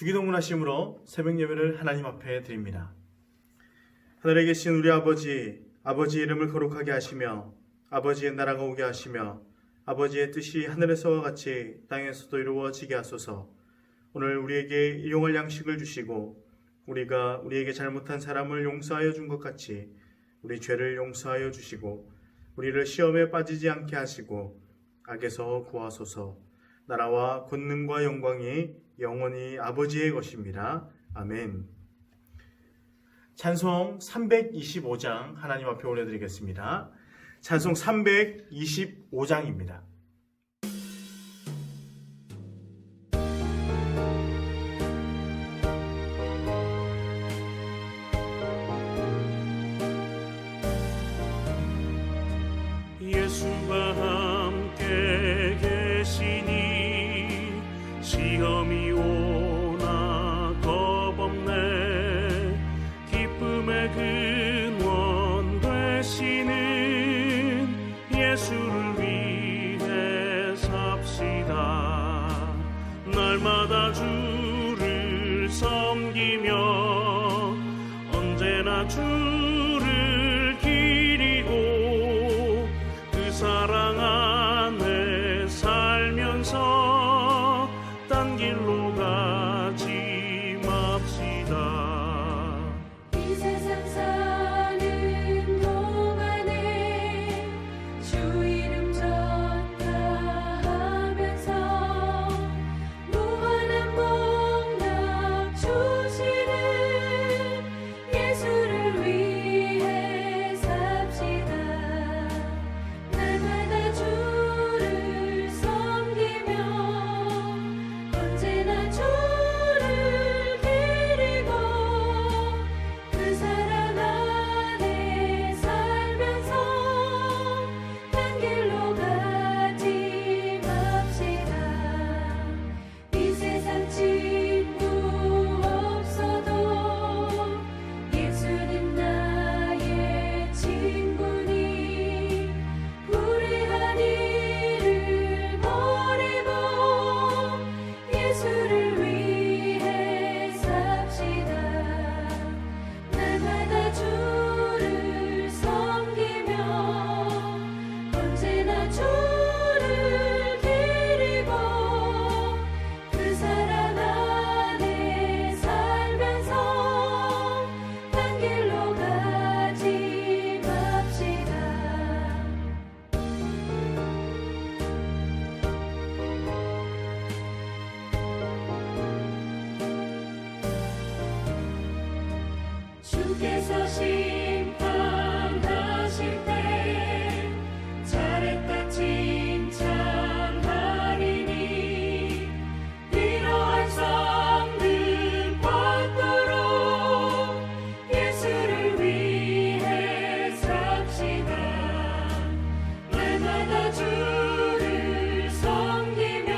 주기도문하심으로 새벽 예배를 하나님 앞에 드립니다. 하늘에 계신 우리 아버지의 이름을 거룩하게 하시며 아버지의 나라가 오게 하시며 아버지의 뜻이 하늘에서와 같이 땅에서도 이루어지게 하소서. 오늘 우리에게 일용할 양식을 주시고 우리가 우리에게 잘못한 사람을 용서하여 준 것 같이 우리 죄를 용서하여 주시고 우리를 시험에 빠지지 않게 하시고 악에서 구하소서. 나라와 권능과 영광이 영원히 아버지의 것입니다. 아멘. 찬송 325장 하나님 앞에 올려드리겠습니다. 찬송 325장입니다. 예수와 함께 계시니 시험이 오나 겁없네. 기쁨의 근원 되시는 예수를 위해 삽시다. 날마다 주를 섬기며 언제나 주를 기리고 그 사랑 안에 살면서 딴 길로 가지 맙시다. 이 세상 사는 동안에 주 이름 전파하면서 무한한 복락 주시는 예수를 위해 삽시다. 날마다 주를 섬기며 언제나 주를 기리고 그 사랑 안에 살면서 딴 길로 가지 맙시다. 이 세상 친구 없어도 예수는 나의 친구니 불의한 일을 버리고 예수를 위해 삽시다. 날마다 주를 섬기며 언제나 주를 기리고 그 사랑 안에 살면서 딴 길로 가지 맙시다. 주께서 심판하실 때 잘했다 칭찬하리니 이러한 성는 받도록 예수를 위해 삽시다. 날마다 주를 섬기며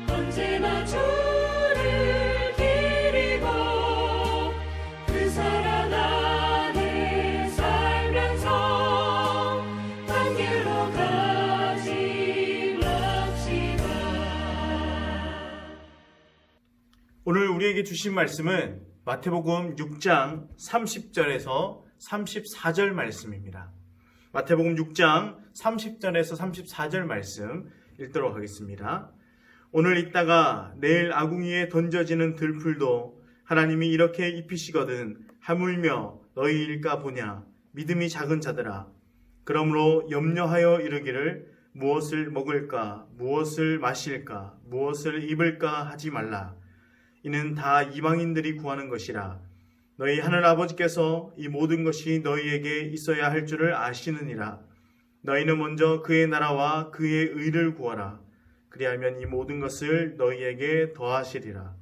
언제나 주를 기리고 그 사랑 안에 살면서 딴 길로 가지 맙시다. 오늘 우리에게 주신 말씀은 마태복음 6장 30절에서 34절 말씀입니다. 마태복음 6장 30절에서 34절 말씀 읽도록 하겠습니다. 오늘 읽다가 내일 아궁이에 던져지는 들풀도 하나님이 이렇게 입히시거든 하물며 너희일까 보냐. 믿음이 작은 자들아. 그러므로 염려하여 이르기를 무엇을 먹을까 무엇을 마실까 무엇을 입을까 하지 말라. 이는 다 이방인들이 구하는 것이라. 너희 하늘 아버지께서 이 모든 것이 너희에게 있어야 할 줄을 아시느니라. 너희는 먼저 그의 나라와 그의 의를 구하라. 그리하면 이 모든 것을 너희에게 더하시리라.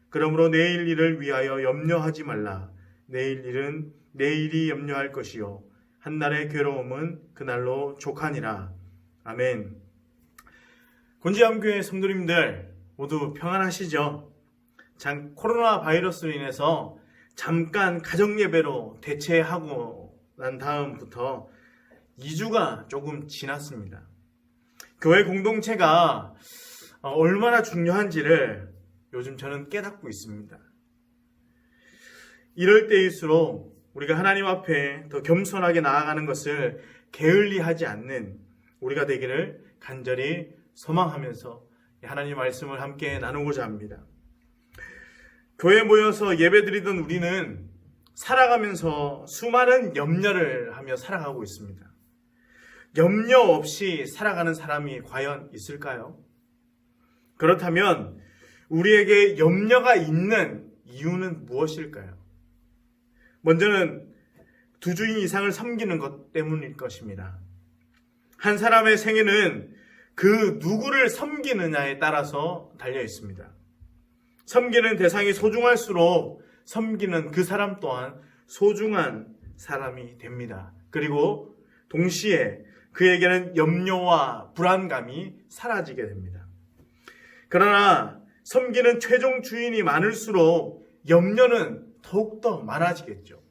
그러므로 내일 일을 위하여 염려하지 말라. 내일 일은 내일이 염려할 것이요 한날의 괴로움은 그날로 족하니라. 아멘. 곤지암교회 성도님들 모두 평안하시죠? 코로나 바이러스로 인해서 잠깐 가정예배로 대체하고 난 다음부터 2주가 조금 지났습니다. 교회 공동체가 얼마나 중요한지를 요즘 저는 깨닫고 있습니다. 이럴 때일수록 우리가 하나님 앞에 더 겸손하게 나아가는 것을 게을리하지 않는 우리가 되기를 간절히 소망하면서 하나님 말씀을 함께 나누고자 합니다. 교회에 모여서 예배드리던 우리는 살아가면서 수많은 염려를 하며 살아가고 있습니다. 염려 없이 살아가는 사람이 과연 있을까요? 그렇다면 우리에게 염려가 있는 이유는 무엇일까요? 먼저는 두 주인 이상을 섬기는 것 때문일 것입니다. 한 사람의 생애는 그 누구를 섬기느냐에 따라서 달려 있습니다. 섬기는 대상이 소중할수록 섬기는 그 사람 또한 소중한 사람이 됩니다. 그리고 동시에 그에게는 염려와 불안감이 사라지게 됩니다. 그러나 섬기는 최종 주인이 많을수록 염려는 더욱더 많아지겠죠.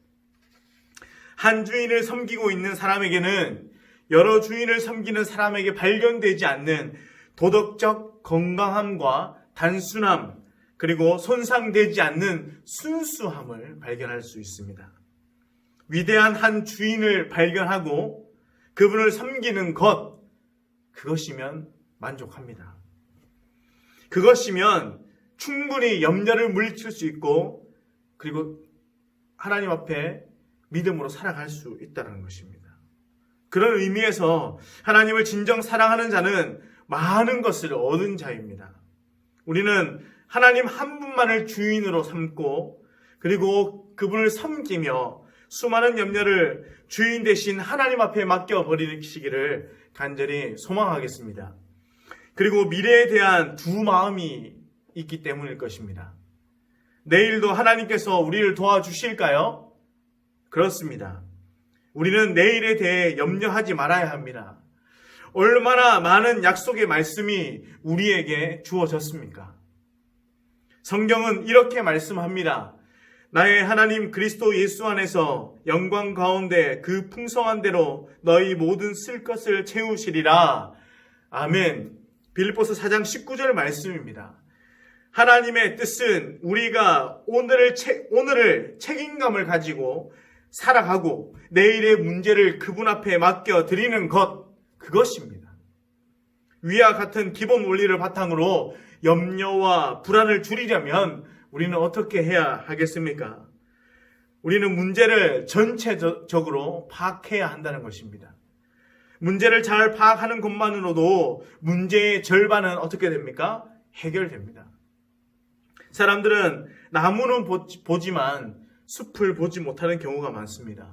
한 주인을 섬기고 있는 사람에게는 여러 주인을 섬기는 사람에게 발견되지 않는 도덕적 건강함과 단순함, 그리고 손상되지 않는 순수함을 발견할 수 있습니다. 위대한 한 주인을 발견하고 그분을 섬기는 것, 그것이면 만족합니다. 그것이면 충분히 염려를 물리칠 수 있고 그리고 하나님 앞에 믿음으로 살아갈 수 있다는 것입니다. 그런 의미에서 하나님을 진정 사랑하는 자는 많은 것을 얻은 자입니다. 우리는 하나님 한 분만을 주인으로 삼고 그리고 그분을 섬기며 수많은 염려를 주인 대신 하나님 앞에 맡겨버리시기를 간절히 소망하겠습니다. 그리고 미래에 대한 두 마음이 있기 때문일 것입니다. 내일도 하나님께서 우리를 도와주실까요? 그렇습니다. 우리는 내일에 대해 염려하지 말아야 합니다. 얼마나 많은 약속의 말씀이 우리에게 주어졌습니까? 성경은 이렇게 말씀합니다. 나의 하나님 그리스도 예수 안에서 영광 가운데 그 풍성한 대로 너희 모든 쓸 것을 채우시리라. 아멘. 빌립보서 4장 19절 말씀입니다. 하나님의 뜻은 우리가 오늘을 책임감을 가지고 살아가고 내일의 문제를 그분 앞에 맡겨드리는 것, 그것입니다. 위와 같은 기본 원리를 바탕으로 염려와 불안을 줄이려면 우리는 어떻게 해야 하겠습니까? 우리는 문제를 전체적으로 파악해야 한다는 것입니다. 문제를 잘 파악하는 것만으로도 문제의 절반은 어떻게 됩니까? 해결됩니다. 사람들은 나무는 보지만 숲을 보지 못하는 경우가 많습니다.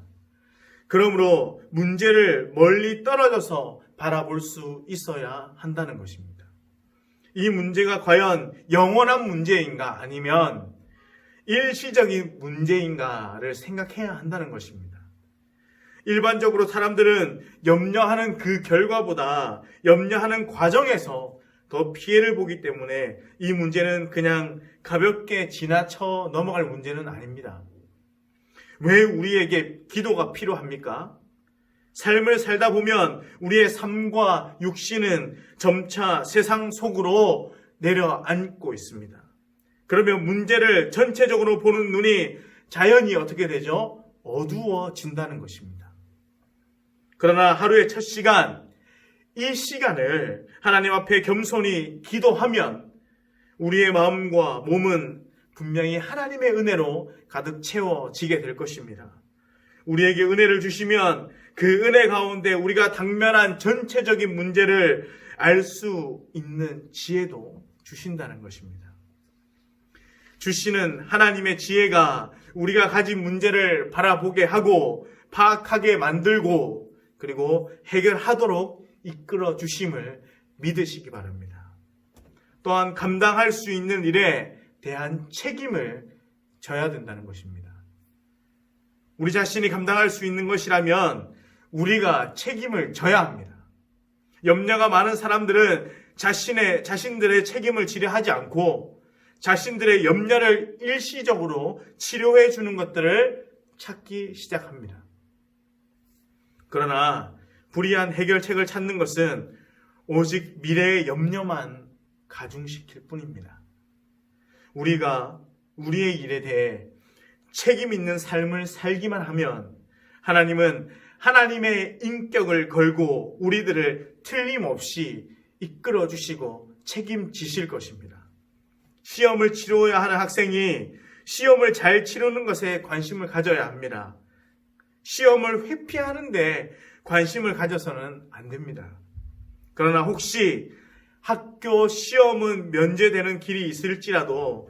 그러므로 문제를 멀리 떨어져서 바라볼 수 있어야 한다는 것입니다. 이 문제가 과연 영원한 문제인가 아니면 일시적인 문제인가를 생각해야 한다는 것입니다. 일반적으로 사람들은 염려하는 그 결과보다 염려하는 과정에서 더 피해를 보기 때문에 이 문제는 그냥 가볍게 지나쳐 넘어갈 문제는 아닙니다. 왜 우리에게 기도가 필요합니까? 삶을 살다 보면 우리의 삶과 육신은 점차 세상 속으로 내려앉고 있습니다. 그러면 문제를 전체적으로 보는 눈이 자연히 어떻게 되죠? 어두워진다는 것입니다. 그러나 하루의 첫 시간, 이 시간을 하나님 앞에 겸손히 기도하면 우리의 마음과 몸은 분명히 하나님의 은혜로 가득 채워지게 될 것입니다. 우리에게 은혜를 주시면 그 은혜 가운데 우리가 당면한 전체적인 문제를 알 수 있는 지혜도 주신다는 것입니다. 주시는 하나님의 지혜가 우리가 가진 문제를 바라보게 하고 파악하게 만들고 그리고 해결하도록 이끌어 주심을 믿으시기 바랍니다. 또한 감당할 수 있는 일에 대한 책임을 져야 된다는 것입니다. 우리 자신이 감당할 수 있는 것이라면 우리가 책임을 져야 합니다. 염려가 많은 사람들은 자신들의 책임을 지려 하지 않고 자신들의 염려를 일시적으로 치료해 주는 것들을 찾기 시작합니다. 그러나 불이한 해결책을 찾는 것은 오직 미래의 염려만 가중시킬 뿐입니다. 우리가 우리의 일에 대해 책임 있는 삶을 살기만 하면 하나님은 하나님의 인격을 걸고 우리들을 틀림없이 이끌어 주시고 책임지실 것입니다. 시험을 치러야 하는 학생이 시험을 잘 치르는 것에 관심을 가져야 합니다. 시험을 회피하는데 관심을 가져서는 안 됩니다. 그러나 혹시 학교 시험은 면제되는 길이 있을지라도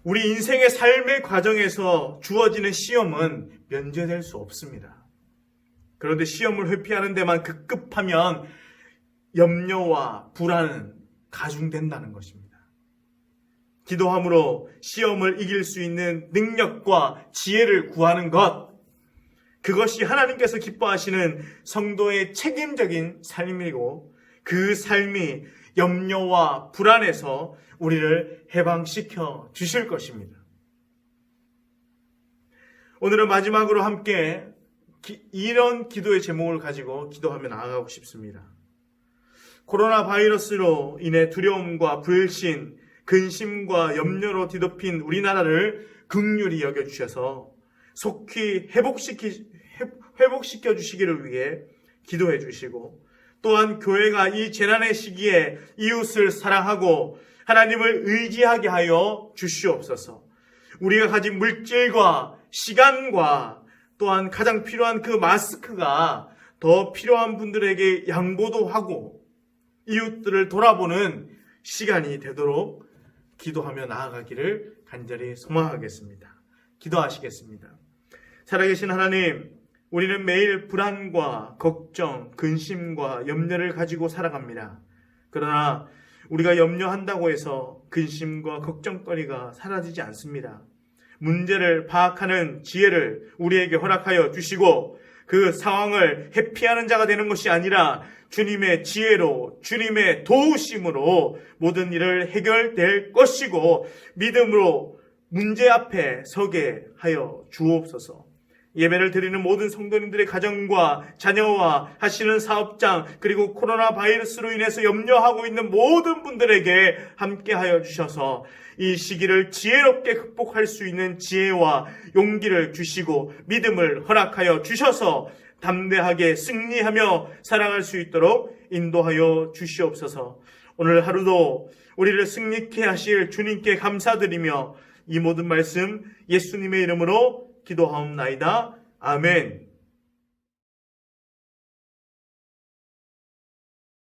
우리 인생의 삶의 과정에서 주어지는 시험은 면제될 수 없습니다. 그런데 시험을 회피하는 데만 급급하면 염려와 불안은 가중된다는 것입니다. 기도함으로 시험을 이길 수 있는 능력과 지혜를 구하는 것, 그것이 하나님께서 기뻐하시는 성도의 책임적인 삶이고 그 삶이 염려와 불안에서 우리를 해방시켜 주실 것입니다. 오늘은 마지막으로 함께 이런 기도의 제목을 가지고 기도하며 나아가고 싶습니다. 코로나 바이러스로 인해 두려움과 불신, 근심과 염려로 뒤덮인 우리나라를 긍휼히 여겨주셔서 속히 회복시켜 주시기를 위해 기도해 주시고, 또한 교회가 이 재난의 시기에 이웃을 사랑하고 하나님을 의지하게 하여 주시옵소서. 우리가 가진 물질과 시간과 또한 가장 필요한 그 마스크가 더 필요한 분들에게 양보도 하고 이웃들을 돌아보는 시간이 되도록 기도하며 나아가기를 간절히 소망하겠습니다. 기도하시겠습니다. 살아계신 하나님, 우리는 매일 불안과 걱정, 근심과 염려를 가지고 살아갑니다. 그러나 우리가 염려한다고 해서 근심과 걱정거리가 사라지지 않습니다. 문제를 파악하는 지혜를 우리에게 허락하여 주시고 그 상황을 회피하는 자가 되는 것이 아니라 주님의 지혜로, 주님의 도우심으로 모든 일을 해결될 것이고 믿음으로 문제 앞에 서게 하여 주옵소서. 예배를 드리는 모든 성도님들의 가정과 자녀와 하시는 사업장, 그리고 코로나 바이러스로 인해서 염려하고 있는 모든 분들에게 함께하여 주셔서 이 시기를 지혜롭게 극복할 수 있는 지혜와 용기를 주시고 믿음을 허락하여 주셔서 담대하게 승리하며 살아갈 수 있도록 인도하여 주시옵소서. 오늘 하루도 우리를 승리케 하실 주님께 감사드리며 이 모든 말씀 예수님의 이름으로 기도하옵나이다. 아멘.